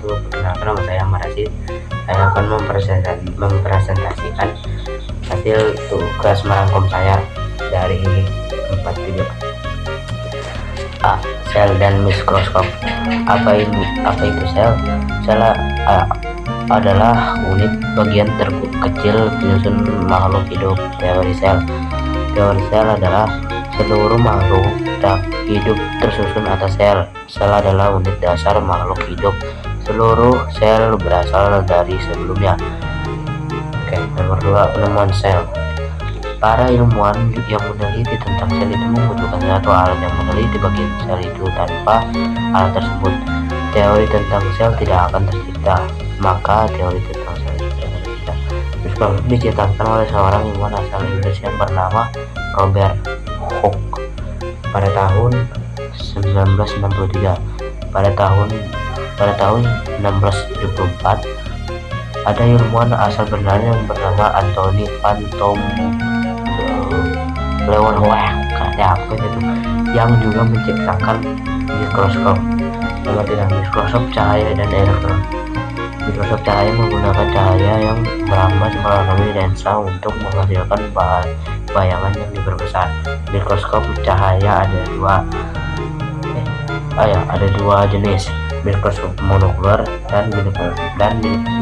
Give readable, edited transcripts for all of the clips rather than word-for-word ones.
wabarakatuh. Perkenalkan, nama saya Marasid. Saya akan mempresentasikan hasil tugas merangkum saya dari 4 video. A. Sel dan mikroskop. Apa itu sel? Sel adalah unit bagian terkecil penyusun makhluk hidup. Teori sel adalah seluruh makhluk hidup tersusun atas sel. Sel adalah unit dasar makhluk hidup. Seluruh sel berasal dari sebelumnya. Nomor 2, penemuan sel. Para ilmuwan yang meneliti tentang sel itu membutuhkan satu alat yang meneliti bagian sel itu. Tanpa alat tersebut, teori tentang sel tidak akan tercipta. Maka teori tentang sel itu tidak tercipta. Mikroskop diciptakan oleh seorang ilmuwan asal Inggris yang bernama Robert Hooke pada tahun 1963. Pada tahun 1674, ada ilmuwan asal Belanda yang bernama Anthony van Leeuwenhoek yang juga menciptakan mikroskop. Nomor 3, mikroskop cahaya dan elektron. Mikroskop cahaya menggunakan cahaya yang merambat melalui lensa untuk menghasilkan bayangan yang diperbesar. Mikroskop cahaya ada dua jenis, mikroskop monokular dan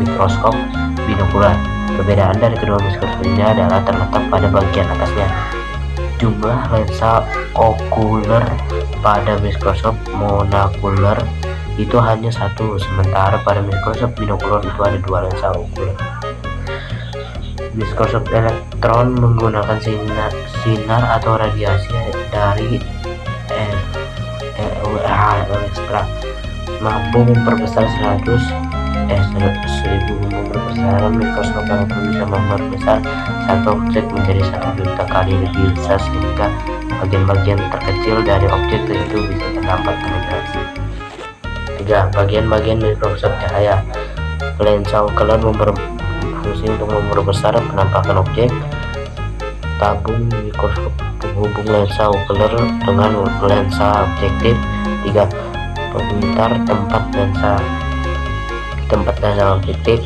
mikroskop binokular. Perbedaan dari kedua mikroskop ini adalah terletak pada bagian atasnya. Jumlah lensa okuler pada mikroskop monokular itu hanya satu, sementara pada mikroskop binokular itu ada 2 lensa okuler. Mikroskop elektron menggunakan sinar atau radiasi dari ekstra, mampu memperbesar 1000 memperbesar. Mikroskop elektron bisa memperbesar satu objek menjadi 1 juta kali lebih besar, sehingga bagian-bagian terkecil dari objek itu bisa terdapat penetrasi. 3. Bagian-bagian mikroskop cahaya. Lensa okuler berfungsi untuk memperbesar penampakan objek. Tabung mikroskop penghubung lensa okuler dengan lensa objektif. 3. Pemutar tempat lensa objektif.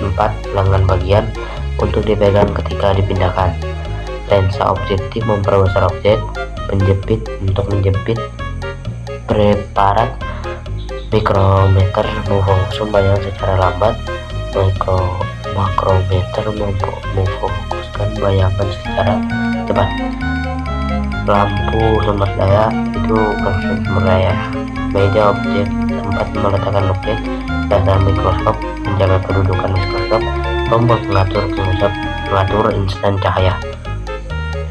4. Lengan bagian untuk dipegang ketika dipindahkan. Lensa objektif memperbesar objek. Penjepit untuk menjepit preparat. Mikrometer memfokuskan bayangan secara lambat. Makrometer memfokuskan bayangan secara cepat. Lampu sumber daya itu sumber daya. Meja objek, tempat meletakkan objek. Dasar mikroskop, menjaga kedudukan mikroskop. Tombol pengatur instan cahaya.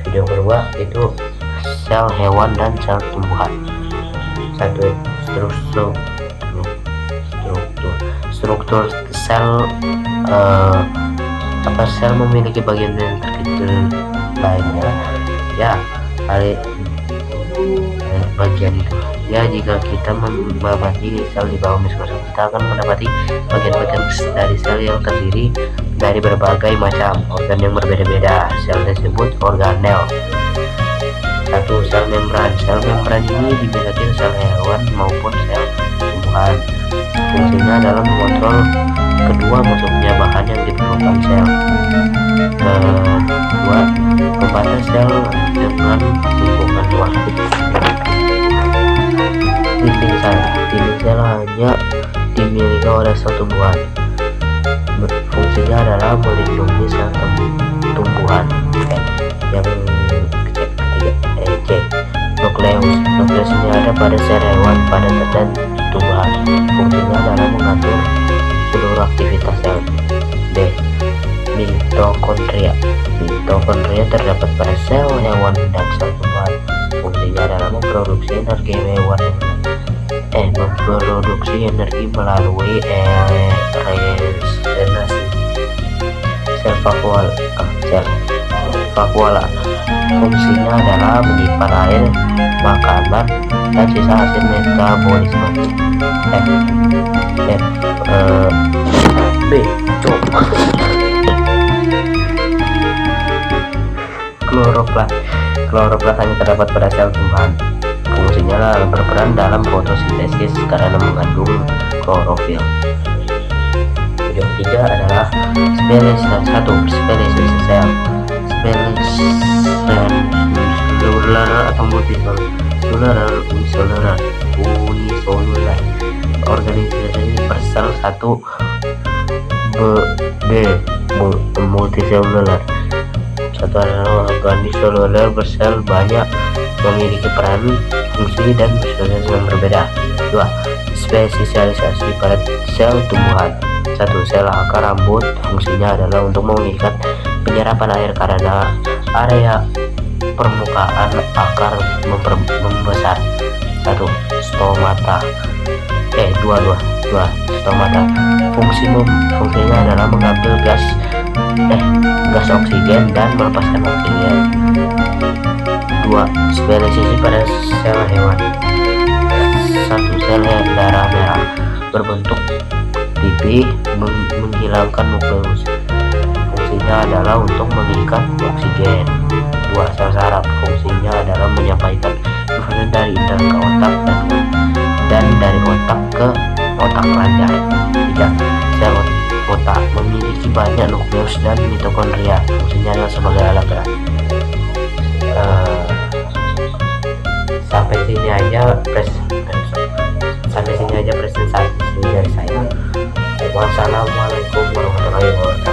Video kedua itu sel hewan dan sel tumbuhan. 1. Struktur sel. Sel memiliki bagian yang terkecil lainnya, bagian itu. Jika kita mengamati sel di bawah mikroskop, kita akan mendapati bagian-bagian dari sel yang terdiri dari berbagai macam organ yang berbeda-beda. Sel disebut organel. 1. Sel membran. Sel membran ini dimiliki sel hewan maupun sel tumbuhan. Fungsinya adalah mengontrol kedua masuknya bahan yang diperlukan sel. 2. Pembatas sel dengan lingkungan luar. Dinding sel hanya dimiliki oleh sel tumbuhan. Fungsinya adalah melindungi sel tumbuhan. Yang ketiga, nukleus ini ada pada sel hewan, pada dan tumbuhan. Fungsinya adalah mengatur seluruh aktivitas sel. D. Mitokondria terdapat pada sel hewan dan sel tumbuhan. Fungsinya adalah memproduksi energi melalui regenerasi. Sel vakuola. Fungsinya adalah menyimpan air, makanan, dan sisa hasil metabolisme. B. Kloroplas hanya terdapat pada sel tumbuhan. Fungsinya berperan dalam fotosintesis karena mengandung klorofil. Yang ketiga adalah spesialisasi sel. Spesialisasi atau multiselular uniselular organisasi bersel 1 multiselular. Satu adalah organisme seluler bersel banyak memiliki peran, fungsi, dan spesies yang berbeda. 2. Spesialisasi pada sel tumbuhan. 1. Sel akar rambut. Fungsinya adalah untuk mengikat penyerapan air karena area permukaan akar membesar. 1. Stomata. Stomata. Fungsinya adalah mengambil gas oksigen dan melepaskan oksigen. 2. Spesialisasi pada sel hewan. 1. Sel darah merah berbentuk pipi menghilangkan nukleus. Fungsinya adalah untuk mengikat oksigen. 2. Sel saraf. Fungsinya adalah menyampaikan informasi dari indera ke otak dan dari otak ke otak kelenjar. 3. Sel otak memiliki banyak nukleus dan mitokondria. Fungsinya adalah sebagai alat gerak. Sampai sini aja presentasi dari saya. Wassalamualaikum warahmatullahi wabarakatuh.